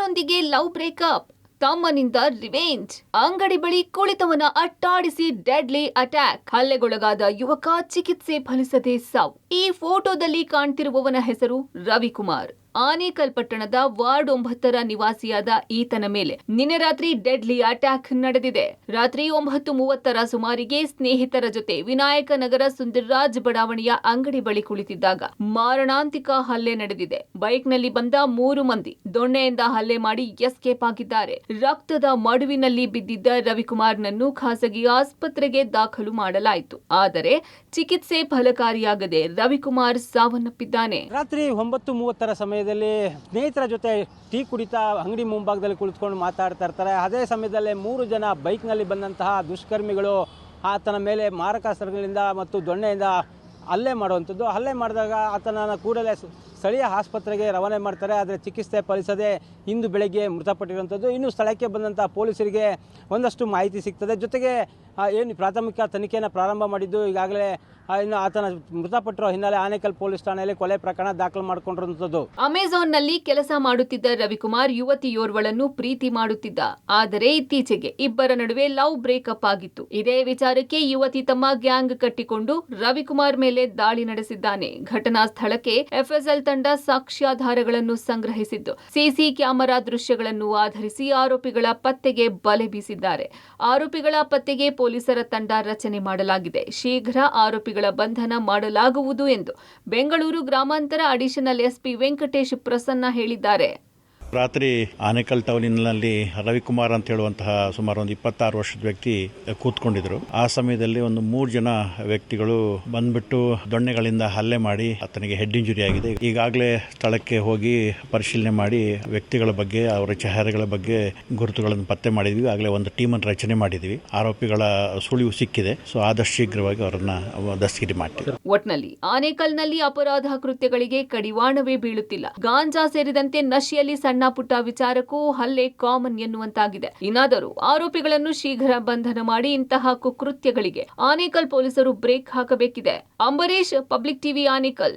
ಸುಮಾರೊಂದಿಗೆ love breakup, ತಮ್ಮನಿಂದ revenge, ಅಂಗಡಿ ಬಳಿ ಕುಳಿತವನ ಅಟ್ಟಾಡಿಸಿ deadly attack, ಹಲ್ಲೆಗೊಳಗಾದ ಯುವಕ ಚಿಕಿತ್ಸೆ ಫಲಿಸದೆ ಸಾವು. ಈ ಫೋಟೋದಲ್ಲಿ ಕಾಣ್ತಿರುವವನ ಹೆಸರು ರವಿಕುಮಾರ್. ಆನೇಕಲ್ ಪಟ್ಟಣದ ವಾರ್ಡ್ 9ರ ನಿವಾಸಿಯಾದ ಈತನ ಮೇಲೆ ನಿನ್ನೆ ರಾತ್ರಿ ಡೆಡ್ಲಿ ಅಟ್ಯಾಕ್ ನಡೆದಿದೆ. ರಾತ್ರಿ 9:30ರ ಸುಮಾರಿಗೆ ಸ್ನೇಹಿತರ ಜೊತೆ ವಿನಾಯಕ ನಗರ ಸುಂದರ್ರಾಜ್ ಬಡಾವಣೆಯ ಅಂಗಡಿ ಬಳಿ ಕುಳಿತಿದ್ದಾಗ ಮಾರಣಾಂತಿಕ ಹಲ್ಲೆ ನಡೆದಿದೆ. ಬೈಕ್ನಲ್ಲಿ ಬಂದ 3 ಮಂದಿ ದೊಣ್ಣೆಯಿಂದ ಹಲ್ಲೆ ಮಾಡಿ ಎಸ್ಕೇಪ್ ಆಗಿದ್ದಾರೆ. ರಕ್ತದ ಮಡುವಿನಲ್ಲಿ ಬಿದ್ದಿದ್ದ ರವಿಕುಮಾರ್ನನ್ನು ಖಾಸಗಿ ಆಸ್ಪತ್ರೆಗೆ ದಾಖಲು ಮಾಡಲಾಯಿತು. ಆದರೆ ಚಿಕಿತ್ಸೆ ಫಲಕಾರಿಯಾಗದೆ ರವಿಕುಮಾರ್ ಸಾವನ್ನಪ್ಪಿದ್ದಾನೆ. ರಾತ್ರಿ 9:30ರ ಸಮಯದಲ್ಲಿ ಸ್ನೇಹಿತರ ಜೊತೆ ಟೀ ಕುಡಿತಾ ಅಂಗಡಿ ಮುಂಭಾಗದಲ್ಲಿ ಕುಳಿತುಕೊಂಡು ಮಾತಾಡ್ತಾ ಇರ್ತಾರೆ. ಅದೇ ಸಮಯದಲ್ಲಿ 3 ಜನ ಬೈಕ್ನಲ್ಲಿ ಬಂದಂತಹ ದುಷ್ಕರ್ಮಿಗಳು ಆತನ ಮೇಲೆ ಮಾರಕಾಸ್ತ್ರಗಳಿಂದ ಮತ್ತು ದೊಣ್ಣೆಯಿಂದ ಹಲ್ಲೆ ಮಾಡುವಂಥದ್ದು. ಹಲ್ಲೆ ಮಾಡಿದಾಗ ಆತನನ್ನು ಕೂಡಲೇ ಸ್ಥಳೀಯ ಆಸ್ಪತ್ರೆಗೆ ರವಾನೆ ಮಾಡ್ತಾರೆ. ಆದರೆ ಚಿಕಿತ್ಸೆ ಫಲಿಸದೆ ಇಂದು ಬೆಳಗ್ಗೆ ಮೃತಪಟ್ಟಿರುವಂಥದ್ದು. ಇನ್ನು ಸ್ಥಳಕ್ಕೆ ಬಂದಂಥ ಪೊಲೀಸರಿಗೆ ಒಂದಷ್ಟು ಮಾಹಿತಿ ಸಿಗ್ತದೆ. ಜೊತೆಗೆ ಏನು ಪ್ರಾಥಮಿಕ ತನಿಖೆಯನ್ನು ಪ್ರಾರಂಭ ಮಾಡಿದ್ದು. ಈಗಾಗಲೇ ಇನ್ನು ಆತನ ಮೃತಪಟ್ಟಿರೋ ಹಿನ್ನೆಲೆ ಆನೇಕಲ್ ಪೊಲೀಸ್ ಠಾಣೆಯಲ್ಲಿ ಕೊಲೆ ಪ್ರಕರಣ ದಾಖಲು ಮಾಡಿಕೊಂಡಿರುವಂಥದ್ದು. ಅಮೆಜಾನ್ನಲ್ಲಿ ಕೆಲಸ ಮಾಡುತ್ತಿದ್ದ ರವಿಕುಮಾರ್ ಯುವತಿಯೋರ್ವಳನ್ನು ಪ್ರೀತಿ ಮಾಡುತ್ತಿದ್ದ. ಆದರೆ ಇತ್ತೀಚೆಗೆ ಇಬ್ಬರ ನಡುವೆ ಲವ್ ಬ್ರೇಕಪ್ ಆಗಿತ್ತು. ಇದೇ ವಿಚಾರಕ್ಕೆ ಯುವತಿ ತಮ್ಮ ಗ್ಯಾಂಗ್ ಕಟ್ಟಿಕೊಂಡು ರವಿಕುಮಾರ್ ಮೇಲೆ ದಾಳಿ ನಡೆಸಿದ್ದಾನೆ. ಘಟನಾ ಸ್ಥಳಕ್ಕೆ ಎಫ್ಎಸ್ಎಲ್ ತಂಡ ಸಾಕ್ಷ್ಯಾಧಾರಗಳನ್ನು ಸಂಗ್ರಹಿಸಿದ್ದು ಸಿಸಿ ಕ್ಯಾಮೆರಾ ದೃಶ್ಯಗಳನ್ನು ಆಧರಿಸಿ ಆರೋಪಿಗಳ ಪತ್ತೆಗೆ ಬಲೆ ಬೀಸಿದ್ದಾರೆ. ಆರೋಪಿಗಳ ಪತ್ತೆಗೆ ಪೊಲೀಸರ ತಂಡ ರಚನೆ ಮಾಡಲಾಗಿದೆ. ಶೀಘ್ರ ಆರೋಪಿಗಳ ಬಂಧನ ಮಾಡಲಾಗುವುದು ಎಂದು ಬೆಂಗಳೂರು ಗ್ರಾಮಾಂತರ ಅಡಿಷನಲ್ ಎಸ್ಪಿ ವೆಂಕಟೇಶ್ ಪ್ರಸನ್ನ ಹೇಳಿದ್ದಾರೆ. ರಾತ್ರಿ ಆನೇಕಲ್ ಟೌನಿನಲ್ಲಿ ರವಿಕುಮಾರ್ ಅಂತ ಹೇಳುವಂತಹ ಸುಮಾರು ಒಂದು 26 ವರ್ಷದ ವ್ಯಕ್ತಿ ಕೂತ್ಕೊಂಡಿದ್ರು. ಆ ಸಮಯದಲ್ಲಿ ಒಂದು 3 ಜನ ವ್ಯಕ್ತಿಗಳು ಬಂದ್ಬಿಟ್ಟು ದೊಣ್ಣೆಗಳಿಂದ ಹಲ್ಲೆ ಮಾಡಿ ಆತನಿಗೆ ಹೆಡ್ ಇಂಜುರಿ ಆಗಿದೆ. ಈಗಾಗಲೇ ಸ್ಥಳಕ್ಕೆ ಹೋಗಿ ಪರಿಶೀಲನೆ ಮಾಡಿ ವ್ಯಕ್ತಿಗಳ ಬಗ್ಗೆ ಅವರ ಚೆಹರೆಗಳ ಬಗ್ಗೆ ಗುರುತುಗಳನ್ನು ಪತ್ತೆ ಮಾಡಿದ್ವಿ. ಆಗಲೇ ಒಂದು ಟೀಮನ್ನು ರಚನೆ ಮಾಡಿದ್ವಿ. ಆರೋಪಿಗಳ ಸುಳಿವು ಸಿಕ್ಕಿದೆ. ಸೊ ಆದಷ್ಟು ಶೀಘ್ರವಾಗಿ ಅವರನ್ನ ದಸ್ತಗಿರಿ ಮಾಡ್ತೀವಿ. ಒಟ್ನಲ್ಲಿ ಆನೇಕಲ್ನಲ್ಲಿ ಅಪರಾಧ ಕೃತ್ಯಗಳಿಗೆ ಕಡಿವಾಣವೇ ಬೀಳುತ್ತಿಲ್ಲ. ಗಾಂಜಾ ಸೇರಿದಂತೆ ನಶೆಯಲ್ಲಿ ಸಣ್ಣ ಪುಟ್ಟ ವಿಚಾರಕ್ಕೂ ಹಲ್ಲೆ ಕಾಮನ್ ಎನ್ನುವಂತಾಗಿದೆ. ಇನ್ನಾದರೂ ಆರೋಪಿಗಳನ್ನು ಶೀಘ್ರ ಬಂಧನ ಮಾಡಿ ಇಂತಹ ಕುಕೃತ್ಯಗಳಿಗೆ ಆನೇಕಲ್ ಪೊಲೀಸರು ಬ್ರೇಕ್ ಹಾಕಬೇಕಿದೆ. Ambarish, public TV, Anekal.